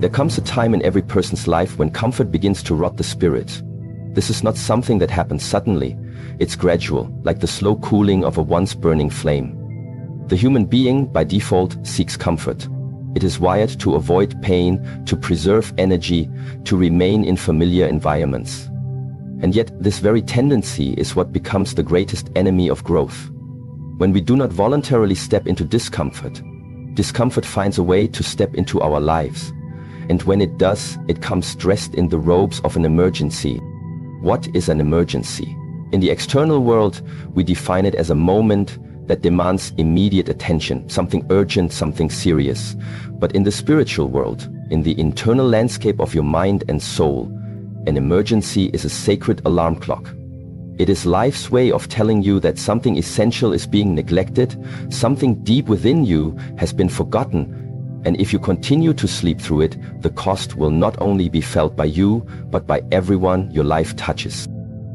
There comes a time in every person's life when comfort begins to rot the spirit. This is not something that happens suddenly. It's gradual, like the slow cooling of a once burning flame. The human being, by default, seeks comfort. It is wired to avoid pain, to preserve energy, to remain in familiar environments. And yet, this very tendency is what becomes the greatest enemy of growth. When we do not voluntarily step into discomfort, discomfort finds a way to step into our lives. And when it does, it comes dressed in the robes of an emergency. What is an emergency? In the external world, we define it as a moment that demands immediate attention, something urgent, something serious. But in the spiritual world, in the internal landscape of your mind and soul, an emergency is a sacred alarm clock. It is life's way of telling you that something essential is being neglected, something deep within you has been forgotten, and if you continue to sleep through it, the cost will not only be felt by you, but by everyone your life touches.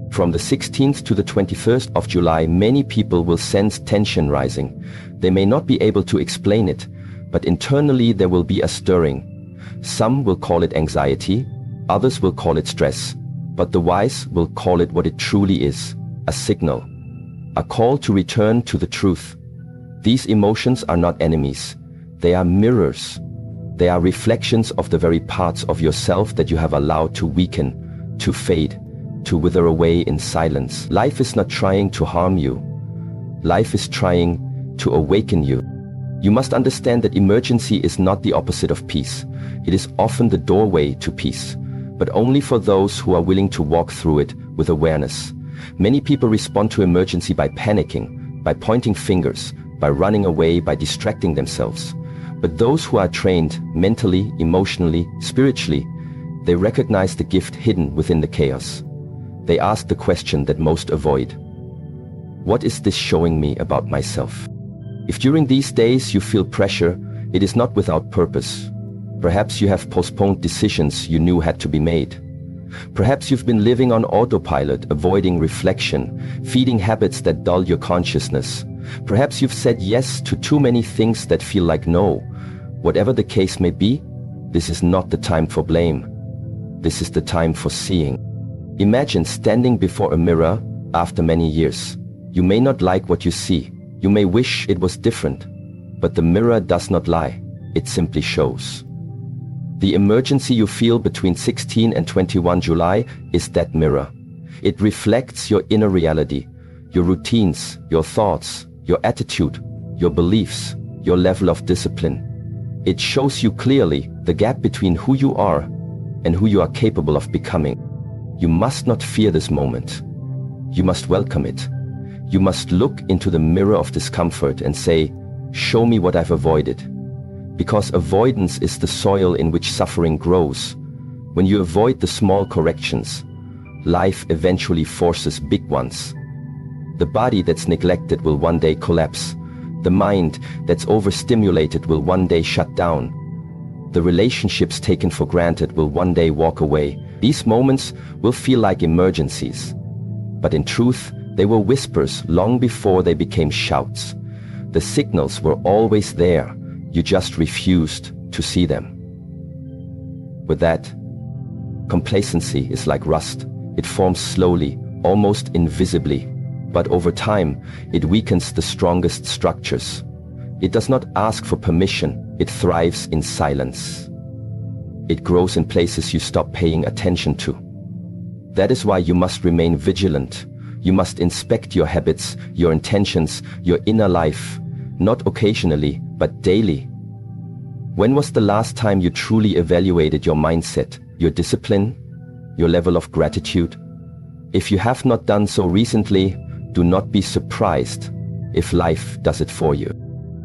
From the 16th to the 21st of July, many people will sense tension rising. They may not be able to explain it, but internally there will be a stirring. Some will call it anxiety, others will call it stress, but the wise will call it what it truly is, a signal, a call to return to the truth. These emotions are not enemies. They are mirrors. They are reflections of the very parts of yourself that you have allowed to weaken, to fade, to wither away in silence. Life is not trying to harm you. Life is trying to awaken you. You must understand that emergency is not the opposite of peace. It is often the doorway to peace, but only for those who are willing to walk through it with awareness. Many people respond to emergency by panicking, by pointing fingers, by running away, by distracting themselves. But those who are trained mentally, emotionally, spiritually, they recognize the gift hidden within the chaos. They ask the question that most avoid. What is this showing me about myself? If during these days you feel pressure, it is not without purpose. Perhaps you have postponed decisions you knew had to be made. Perhaps you've been living on autopilot, avoiding reflection, feeding habits that dull your consciousness. Perhaps you've said yes to too many things that feel like no. Whatever the case may be, this is not the time for blame. This is the time for seeing. Imagine standing before a mirror after many years. You may not like what you see. You may wish it was different. But the mirror does not lie. It simply shows. The emergency you feel between 16 and 21 July is that mirror. It reflects your inner reality, your routines, your thoughts, your attitude, your beliefs, your level of discipline. It shows you clearly the gap between who you are and who you are capable of becoming. You must not fear this moment. You must welcome it. You must look into the mirror of discomfort and say, "Show me what I've avoided." Because avoidance is the soil in which suffering grows. When you avoid the small corrections, life eventually forces big ones. The body that's neglected will one day collapse. The mind that's overstimulated will one day shut down. The relationships taken for granted will one day walk away. These moments will feel like emergencies. But in truth, they were whispers long before they became shouts. The signals were always there. You just refused to see them. With that, complacency is like rust. It forms slowly, almost invisibly. But over time, it weakens the strongest structures. It does not ask for permission. It thrives in silence. It grows in places you stop paying attention to. That is why you must remain vigilant. You must inspect your habits, your intentions, your inner life, not occasionally, but daily. When was the last time you truly evaluated your mindset, your discipline, your level of gratitude? If you have not done so recently, do not be surprised if life does it for you.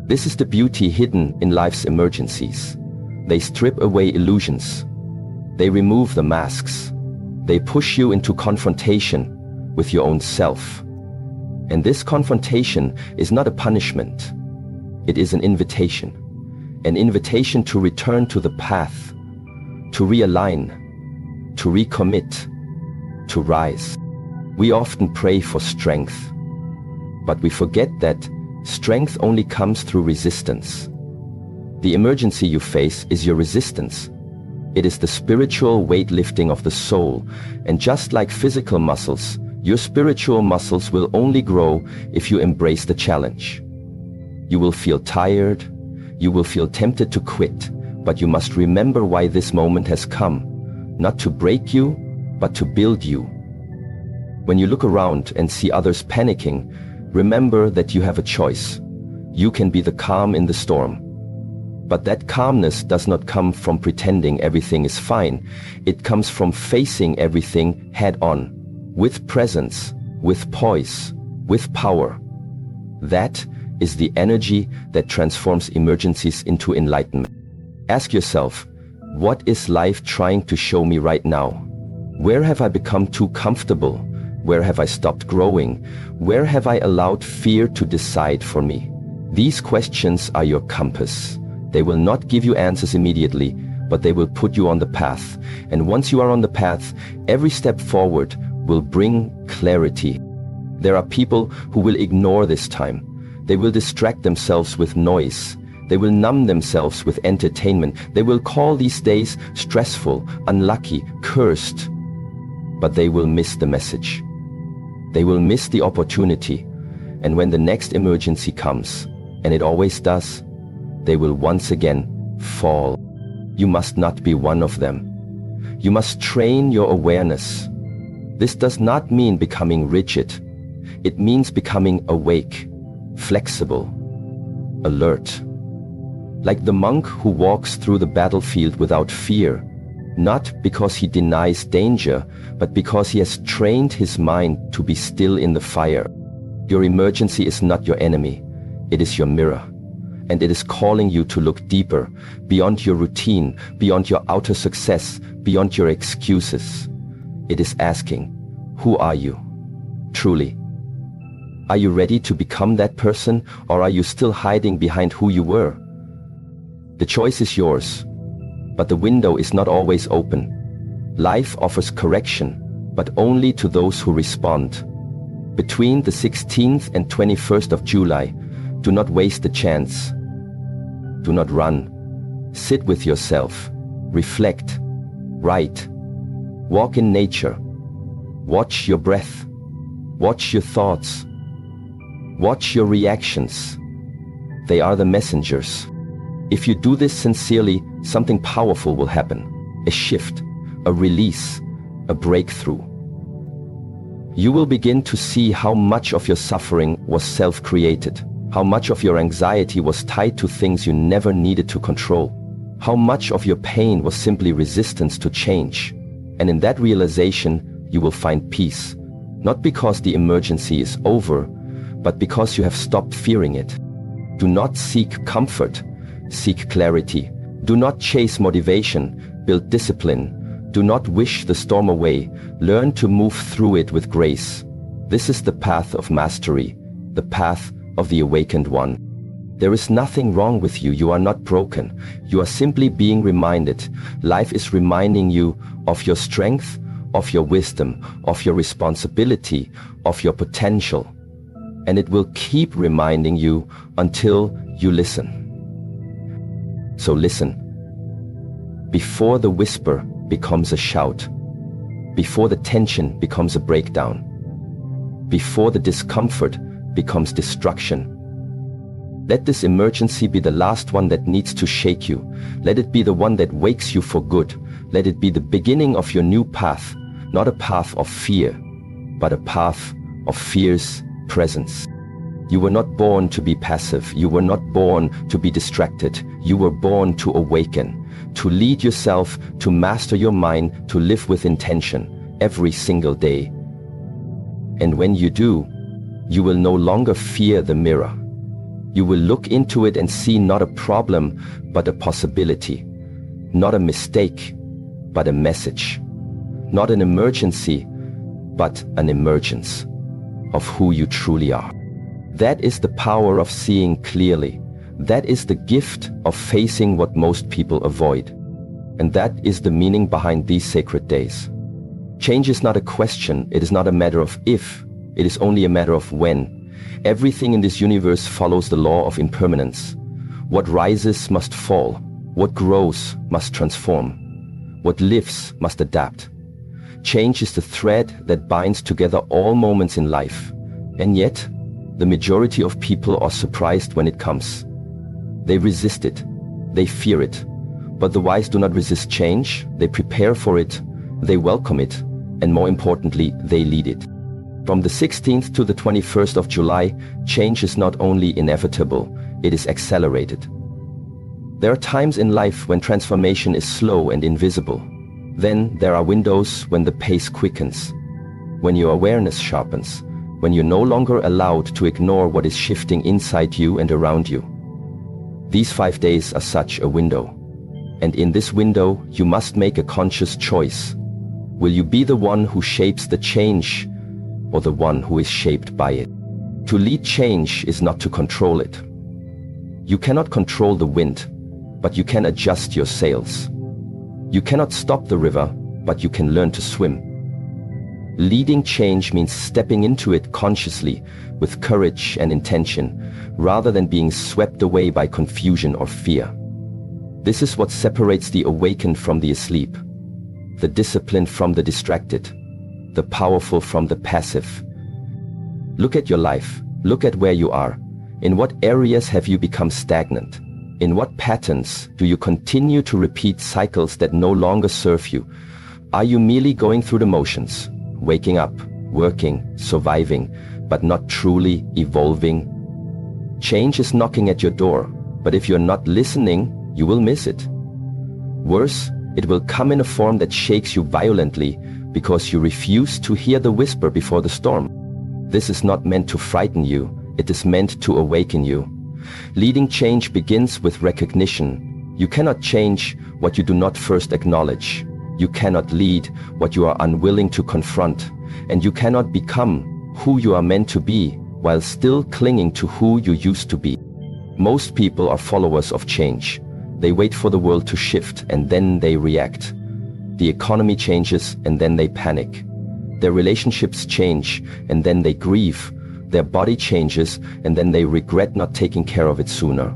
This is the beauty hidden in life's emergencies. They strip away illusions. They remove the masks. They push you into confrontation with your own self. And this confrontation is not a punishment. It is an invitation to return to the path, to realign, to recommit, to rise. We often pray for strength, but we forget that strength only comes through resistance. The emergency you face is your resistance. It is the spiritual weightlifting of the soul, and just like physical muscles, your spiritual muscles will only grow if you embrace the challenge. You will feel tired, you will feel tempted to quit, but you must remember why this moment has come, not to break you, but to build you. When you look around and see others panicking, remember that you have a choice. You can be the calm in the storm. But that calmness does not come from pretending everything is fine. It comes from facing everything head on, with presence, with poise, with power. That is the energy that transforms emergencies into enlightenment. Ask yourself, what is life trying to show me right now? Where have I become too comfortable? Where have I stopped growing? Where have I allowed fear to decide for me? These questions are your compass. They will not give you answers immediately, but they will put you on the path. And once you are on the path, every step forward will bring clarity. There are people who will ignore this time. They will distract themselves with noise. They will numb themselves with entertainment. They will call these days stressful, unlucky, cursed. But they will miss the message. They will miss the opportunity. And when the next emergency comes, and it always does, they will once again fall. You must not be one of them. You must train your awareness. This does not mean becoming rigid. It means becoming awake, flexible, alert. Like the monk who walks through the battlefield without fear, not because he denies danger, but because he has trained his mind to be still in the fire. Your emergency is not your enemy. It is your mirror. And it is calling you to look deeper, beyond your routine, beyond your outer success, beyond your excuses. It is asking, who are you? Truly. Are you ready to become that person, or are you still hiding behind who you were? The choice is yours, but the window is not always open. Life offers correction, but only to those who respond. Between the 16th and 21st of July, do not waste the chance. Do not run. Sit with yourself. Reflect. Write. Walk in nature. Watch your breath. Watch your thoughts. Watch your reactions. They are the messengers. If you do this sincerely, something powerful will happen. A shift, a release, a breakthrough. You will begin to see how much of your suffering was self-created. How much of your anxiety was tied to things you never needed to control. How much of your pain was simply resistance to change. And in that realization, you will find peace. Not because the emergency is over, but because you have stopped fearing it. Do not seek comfort. Seek clarity. Do not chase motivation. Build discipline. Do not wish the storm away. Learn to move through it with grace. This is the path of mastery, the path of the awakened one. There is nothing wrong with you. You are not broken. You are simply being reminded. Life is reminding you of your strength, of your wisdom, of your responsibility, of your potential. And it will keep reminding you until you listen. So listen. Before the whisper becomes a shout. Before the tension becomes a breakdown. Before the discomfort becomes destruction. Let this emergency be the last one that needs to shake you. Let it be the one that wakes you for good. Let it be the beginning of your new path, not a path of fear, but a path of fierce presence. You were not born to be passive. You were not born to be distracted. You were born to awaken, to lead yourself, to master your mind, to live with intention every single day. And when you do, you will no longer fear the mirror. You will look into it and see not a problem, but a possibility. Not a mistake, but a message. Not an emergency, but an emergence of who you truly are. That is the power of seeing clearly. That is the gift of facing what most people avoid. And that is the meaning behind these sacred days. Change is not a question. It is not a matter of if. It is only a matter of when. Everything in this universe follows the law of impermanence. What rises must fall. What grows must transform. What lives must adapt. Change is the thread that binds together all moments in life. And yet, the majority of people are surprised when it comes. They resist it. They fear it. But the wise do not resist change. They prepare for it. They welcome it. And more importantly, they lead it. From the 16th to the 21st of July, change is not only inevitable, it is accelerated. There are times in life when transformation is slow and invisible. Then there are windows when the pace quickens, when your awareness sharpens, when you're no longer allowed to ignore what is shifting inside you and around you. These 5 days are such a window. And in this window, you must make a conscious choice. Will you be the one who shapes the change, or the one who is shaped by it? To lead change is not to control it. You cannot control the wind, but you can adjust your sails. You cannot stop the river, but you can learn to swim. Leading change means stepping into it consciously, with courage and intention, rather than being swept away by confusion or fear. This is what separates the awakened from the asleep, the disciplined from the distracted, the powerful from the passive. Look at your life. Look at where you are. In what areas have you become stagnant? In what patterns do you continue to repeat cycles that no longer serve you? Are you merely going through the motions, waking up, working, surviving, but not truly evolving? Change is knocking at your door, but if you're not listening, you will miss it. Worse, it will come in a form that shakes you violently because you refuse to hear the whisper before the storm. This is not meant to frighten you, it is meant to awaken you. Leading change begins with recognition. You cannot change what you do not first acknowledge. You cannot lead what you are unwilling to confront. And you cannot become who you are meant to be while still clinging to who you used to be. Most people are followers of change. They wait for the world to shift and then they react. The economy changes and then they panic. Their relationships change and then they grieve. Their body changes and then they regret not taking care of it sooner.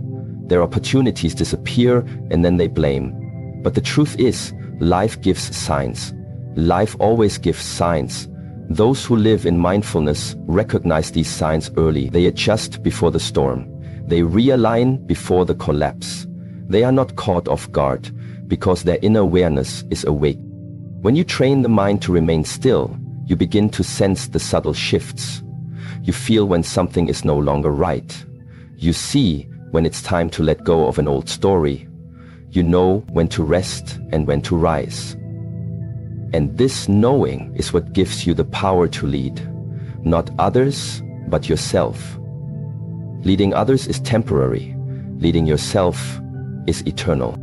Their opportunities disappear and then they blame. But the truth is, life gives signs. Life always gives signs. Those who live in mindfulness recognize these signs early. They adjust before the storm. They realign before the collapse. They are not caught off guard because their inner awareness is awake. When you train the mind to remain still, you begin to sense the subtle shifts. You feel when something is no longer right. You see when it's time to let go of an old story. You know when to rest and when to rise. And this knowing is what gives you the power to lead. Not others, but yourself. Leading others is temporary. Leading yourself is eternal.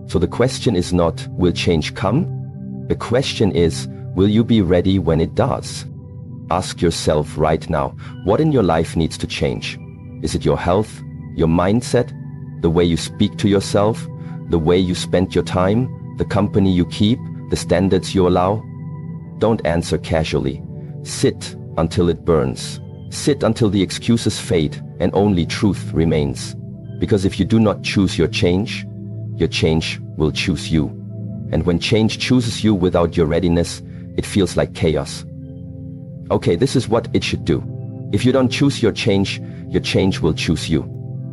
So the question is not, will change come? The question is, will you be ready when it does? Ask yourself right now, what in your life needs to change? Is it your health, your mindset, the way you speak to yourself, the way you spend your time, the company you keep, the standards you allow? Don't answer casually. Sit until it burns. Sit until the excuses fade and only truth remains. Because if you do not choose your change will choose you. And when change chooses you without your readiness, it feels like chaos. Okay, this is what it should do. If you don't choose your change will choose you.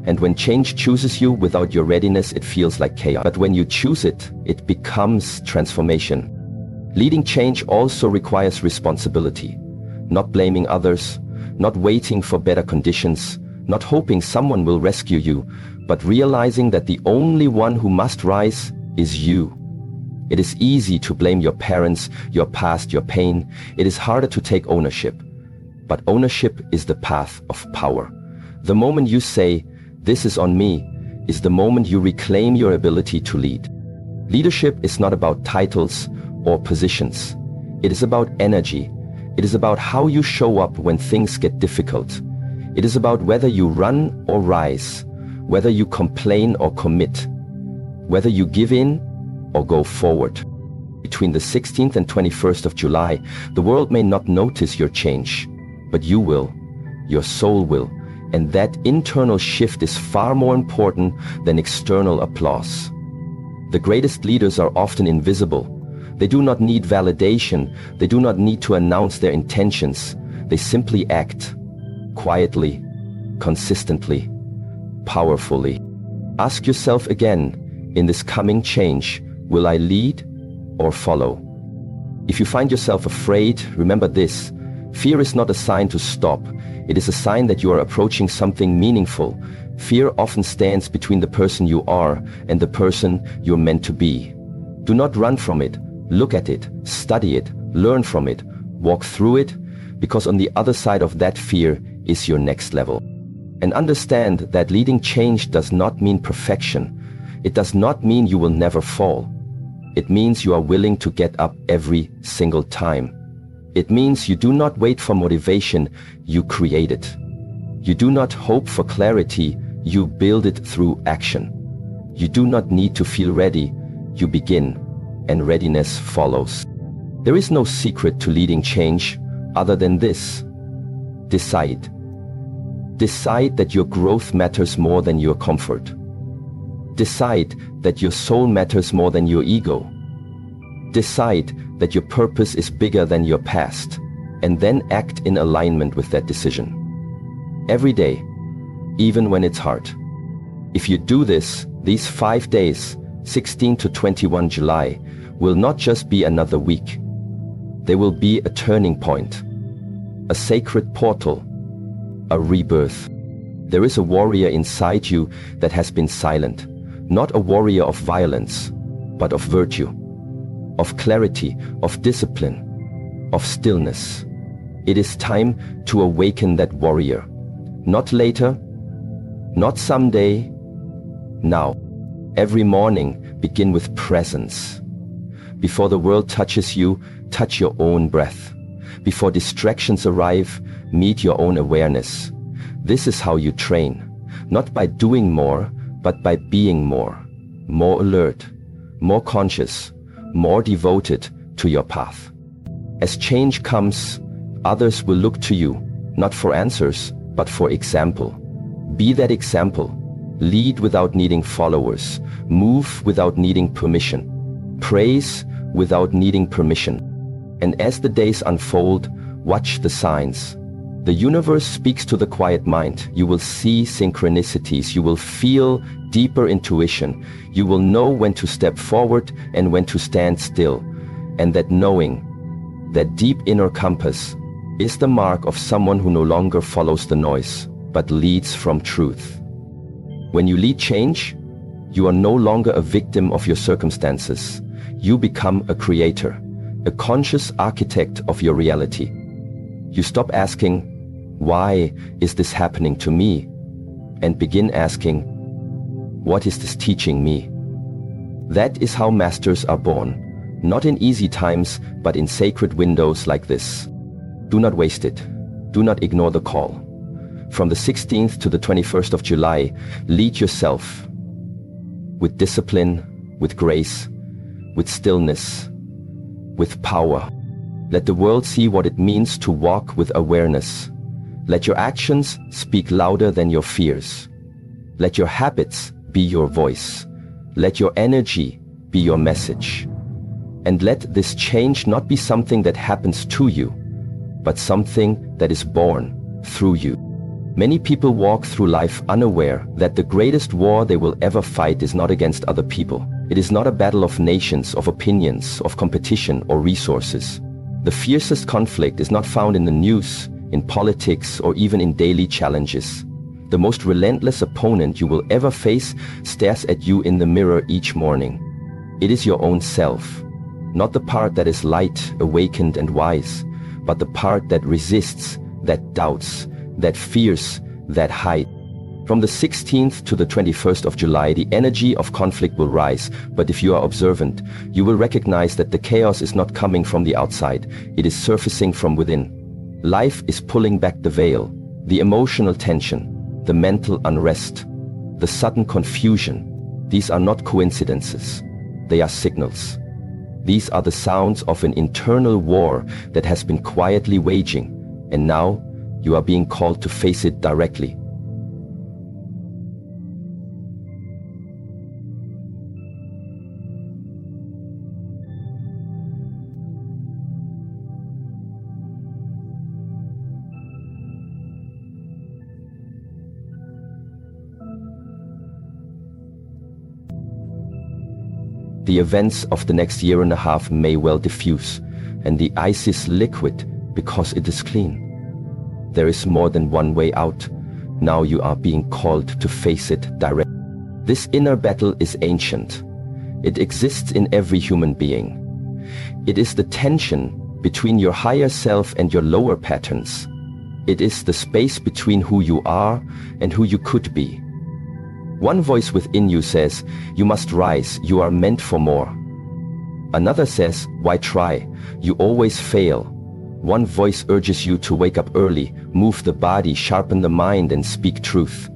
And when change chooses you without your readiness, it feels like chaos. But when you choose it, it becomes transformation. Leading change also requires responsibility. Not blaming others, not waiting for better conditions, not hoping someone will rescue you, but realizing that the only one who must rise is you. It is easy to blame your parents, your past, your pain. It is harder to take ownership. But ownership is the path of power. The moment you say, "This is on me," is the moment you reclaim your ability to lead. Leadership is not about titles or positions. It is about energy. It is about how you show up when things get difficult. It is about whether you run or rise, whether you complain or commit, whether you give in or go forward. Between the 16th and 21st of July, the world may not notice your change, but you will, your soul will, and that internal shift is far more important than external applause. The greatest leaders are often invisible. They do not need validation. They do not need to announce their intentions. They simply act quietly, consistently, powerfully. Ask yourself again, in this coming change, will I lead or follow? If you find yourself afraid, remember this: fear is not a sign to stop. It is a sign that you are approaching something meaningful. Fear often stands between the person you are and the person you're meant to be. Do not run from it. Look at it, study it, learn from it, walk through it, because on the other side of that fear is your next level. And understand that leading change does not mean perfection. It does not mean you will never fall. It means you are willing to get up every single time. It means you do not wait for motivation, you create it. You do not hope for clarity, you build it through action. You do not need to feel ready, you begin, and readiness follows. There is no secret to leading change other than this: decide. Decide that your growth matters more than your comfort. Decide that your soul matters more than your ego. Decide that your purpose is bigger than your past, and then act in alignment with that decision. Every day, even when it's hard. If you do this, these 5 days, 16 to 21 July, will not just be another week. They will be a turning point, a sacred portal, a rebirth. There is a warrior inside you that has been silent, not a warrior of violence, but of virtue, of clarity, of discipline, of stillness. It is time to awaken that warrior. Not later, not someday, now. Every morning, begin with presence. Before the world touches you, touch your own breath. Before distractions arrive, meet your own awareness. This is how you train, not by doing more, but by being more. More alert, more conscious, more devoted to your path. As change comes, others will look to you, not for answers, but for example. Be that example. Lead without needing followers. Move without needing permission. Praise without needing permission. And as the days unfold, watch the signs. The universe speaks to the quiet mind. You will see synchronicities. You will feel deeper intuition. You will know when to step forward and when to stand still. And that knowing, that deep inner compass, is the mark of someone who no longer follows the noise, but leads from truth. When you lead change, you are no longer a victim of your circumstances. You become a creator, a conscious architect of your reality. You stop asking, why is this happening to me? And begin asking, what is this teaching me? That is how masters are born, not in easy times, but in sacred windows like this. Do not waste it. Do not ignore the call. From the 16th to the 21st of July, lead yourself with discipline, with grace, with stillness, with power. Let the world see what it means to walk with awareness. Let your actions speak louder than your fears. Let your habits be your voice. Let your energy be your message. And let this change not be something that happens to you, but something that is born through you. Many people walk through life unaware that the greatest war they will ever fight is not against other people. It is not a battle of nations, of opinions, of competition or resources. The fiercest conflict is not found in the news, in politics, or even in daily challenges. The most relentless opponent you will ever face stares at you in the mirror each morning. It is your own self, not the part that is light, awakened, and wise, but the part that resists, that doubts, that fears, that hides. From the 16th to the 21st of July, the energy of conflict will rise, but if you are observant, you will recognize that the chaos is not coming from the outside, it is surfacing from within. Life is pulling back the veil, the emotional tension, the mental unrest, the sudden confusion. These are not coincidences, they are signals. These are the sounds of an internal war that has been quietly waging, and now you are being called to face it directly. The events of the next year and a half may well diffuse, and the ice is liquid because it is clean. There is more than one way out. Now you are being called to face it directly. This inner battle is ancient. It exists in every human being. It is the tension between your higher self and your lower patterns. It is the space between who you are and who you could be. One voice within you says, you must rise, you are meant for more. Another says, why try? You always fail. One voice urges you to wake up early, move the body, sharpen the mind, and speak truth.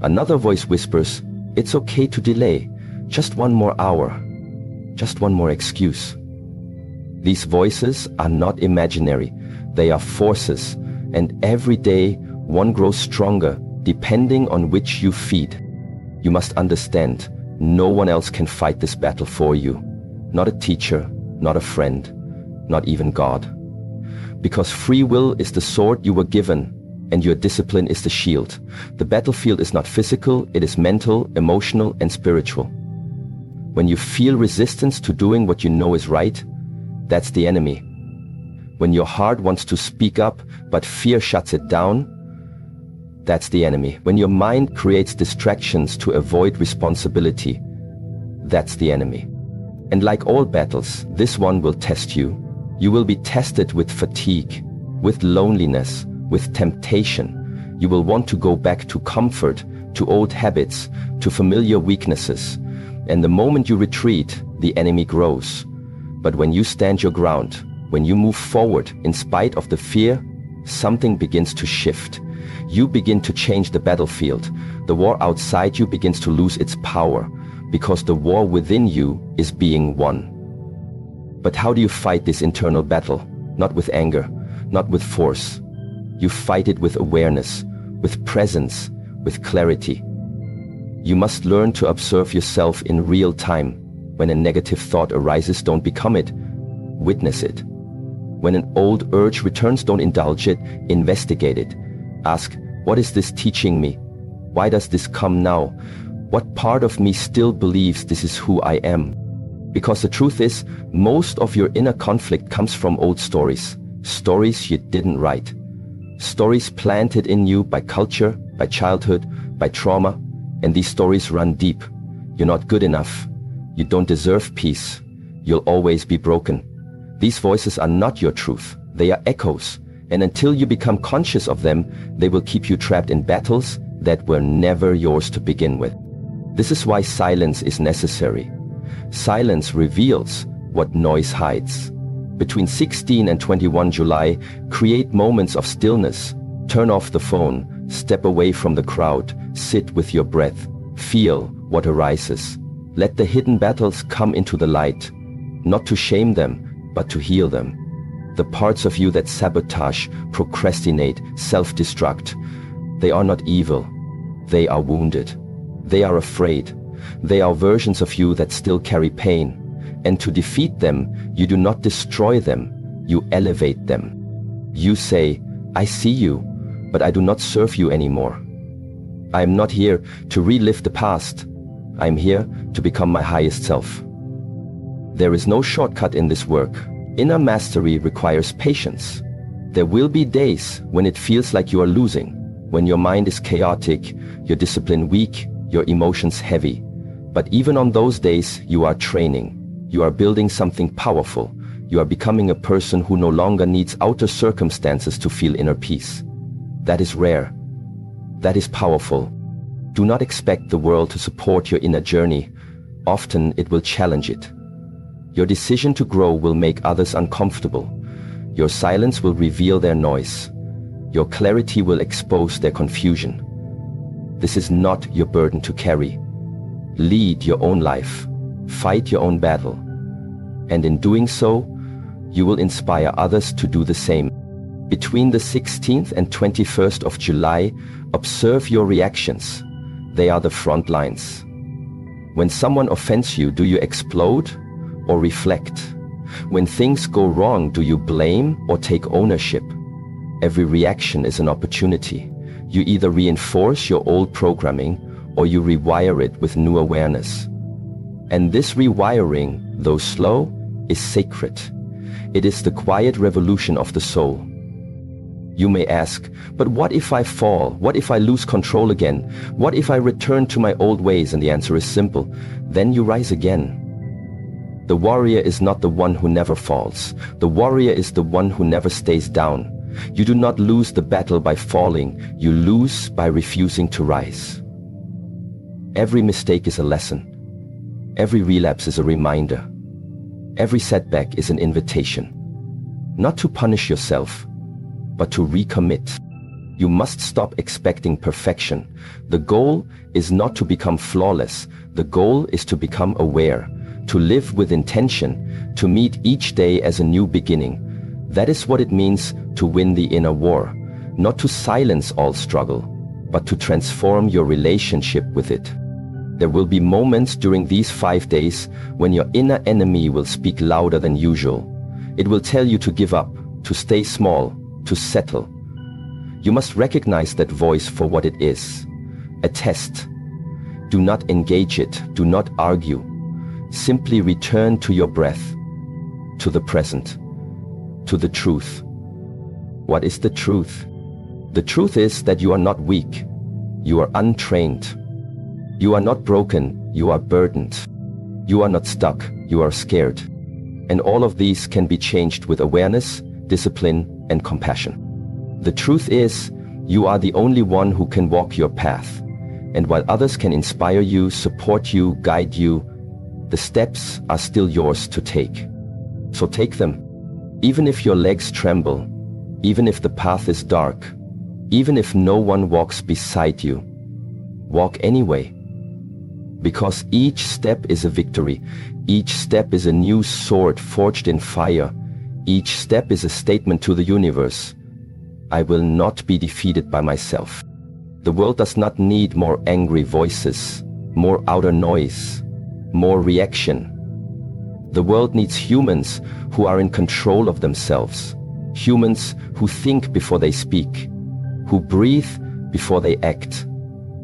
Another voice whispers, it's okay to delay, just one more hour, just one more excuse. These voices are not imaginary, they are forces, and every day one grows stronger depending on which you feed. You must understand, no one else can fight this battle for you. Not a teacher, not a friend, not even God. Because free will is the sword you were given, and your discipline is the shield. The battlefield is not physical, it is mental, emotional, and spiritual. When you feel resistance to doing what you know is right, that's the enemy. When your heart wants to speak up, but fear shuts it down, that's the enemy. When your mind creates distractions to avoid responsibility, that's the enemy. And like all battles, this one will test you. You will be tested with fatigue, with loneliness, with temptation. You will want to go back to comfort, to old habits, to familiar weaknesses. And the moment you retreat, the enemy grows. But when you stand your ground, when you move forward in spite of the fear, something begins to shift. You begin to change the battlefield. The war outside you begins to lose its power, because the war within you is being won. But how do you fight this internal battle? Not with anger, not with force. You fight it with awareness, with presence, with clarity. You must learn to observe yourself in real time. When a negative thought arises, don't become it. Witness it. When an old urge returns, don't indulge it, investigate it. Ask, what is this teaching me? Why does this come now? What part of me still believes this is who I am? Because the truth is, most of your inner conflict comes from old stories. Stories you didn't write. Stories planted in you by culture, by childhood, by trauma. And these stories run deep. You're not good enough. You don't deserve peace. You'll always be broken. These voices are not your truth. They are echoes. And until you become conscious of them, they will keep you trapped in battles that were never yours to begin with. This is why silence is necessary. Silence reveals what noise hides. Between 16 and 21 July, create moments of stillness. Turn off the phone, step away from the crowd, sit with your breath, feel what arises. Let the hidden battles come into the light, not to shame them, but to heal them. The parts of you that sabotage, procrastinate, self-destruct, they are not evil. They are wounded. They are afraid. They are versions of you that still carry pain. And to defeat them, you do not destroy them, you elevate them. You say, I see you, but I do not serve you anymore. I am not here to relive the past. I am here to become my highest self. There is no shortcut in this work. Inner mastery requires patience. There will be days when it feels like you are losing, when your mind is chaotic, your discipline weak, your emotions heavy. But even on those days, you are training. You are building something powerful. You are becoming a person who no longer needs outer circumstances to feel inner peace. That is rare. That is powerful. Do not expect the world to support your inner journey. Often it will challenge it. Your decision to grow will make others uncomfortable. Your silence will reveal their noise. Your clarity will expose their confusion. This is not your burden to carry. Lead your own life. Fight your own battle. And in doing so, you will inspire others to do the same. Between the 16th and 21st of July, observe your reactions. They are the front lines. When someone offends you, do you explode or reflect? When things go wrong, do you blame or take ownership? Every reaction is an opportunity. You either reinforce your old programming or you rewire it with new awareness. And this rewiring, though slow, is sacred. It is the quiet revolution of the soul. You may ask, but what if I fall? What if I lose control again? What if I return to my old ways? And the answer is simple. Then you rise again. The warrior is not the one who never falls. The warrior is the one who never stays down. You do not lose the battle by falling. You lose by refusing to rise. Every mistake is a lesson. Every relapse is a reminder. Every setback is an invitation. Not to punish yourself, but to recommit. You must stop expecting perfection. The goal is not to become flawless. The goal is to become aware, to live with intention, to meet each day as a new beginning. That is what it means to win the inner war, not to silence all struggle, but to transform your relationship with it. There will be moments during these 5 days when your inner enemy will speak louder than usual. It will tell you to give up, to stay small, to settle. You must recognize that voice for what it is, a test. Do not engage it, do not argue. Simply return to your breath, to the present, to the truth. What is the truth? The truth is that you are not weak. You are untrained. You are not broken, you are burdened. You are not stuck, you are scared. And all of these can be changed with awareness, discipline, and compassion. The truth is, you are the only one who can walk your path. And while others can inspire you, support you, guide you, the steps are still yours to take. So take them. Even if your legs tremble, even if the path is dark, even if no one walks beside you, walk anyway. Because each step is a victory. Each step is a new sword forged in fire. Each step is a statement to the universe. I will not be defeated by myself. The world does not need more angry voices, more outer noise, more reaction. The world needs humans who are in control of themselves. Humans who think before they speak, who breathe before they act,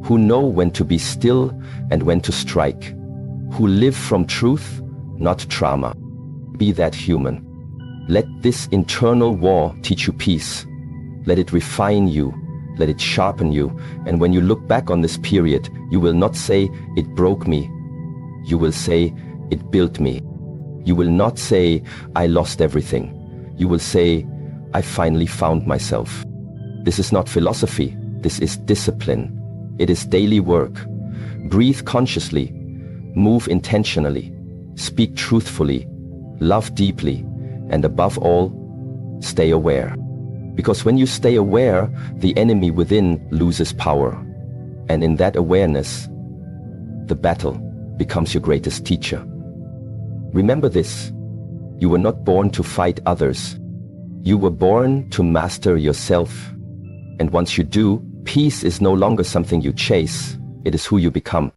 who know when to be still and when to strike, who live from truth, not trauma. Be that human. Let this internal war teach you peace. Let it refine you. Let it sharpen you. And when you look back on this period, you will not say, it broke me. You will say, it built me. You will not say, I lost everything. You will say, I finally found myself. This is not philosophy. This is discipline. It is daily work. Breathe consciously. Move intentionally. Speak truthfully. Love deeply. And above all, stay aware. Because when you stay aware, the enemy within loses power. And in that awareness, the battle becomes your greatest teacher. Remember this. You were not born to fight others. You were born to master yourself. And once you do, peace is no longer something you chase. It is who you become.